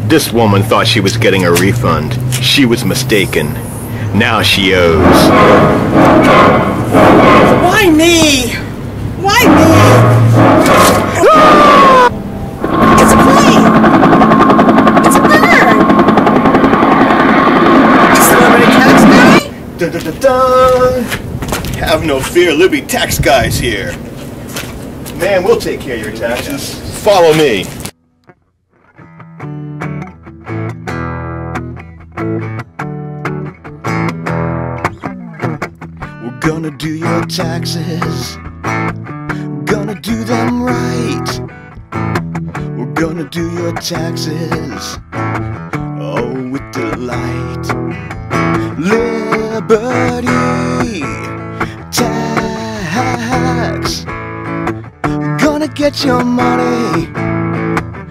This woman thought she was getting a refund. She was mistaken. Now she owes. Why me? Why me? It's a plane! It's a bird! Celebrity tax guy? Dun, dun, dun, dun. Have no fear, Libby Tax Guy's here. Man, we'll take care of your taxes. Follow me. We're gonna do your taxes. Gonna do them right. We're gonna do your taxes. Oh, with delight. Liberty tax. Gonna get your money.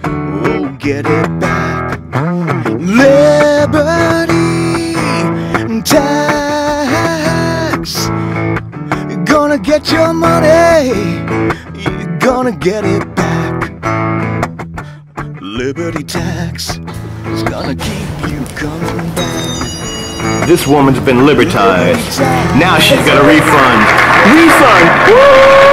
Oh, get it back. Liberty tax. You're gonna get your money. You're gonna get it back. Liberty tax is gonna keep you coming back. This woman's been libertized. Now she's got a refund. Refund! Woo!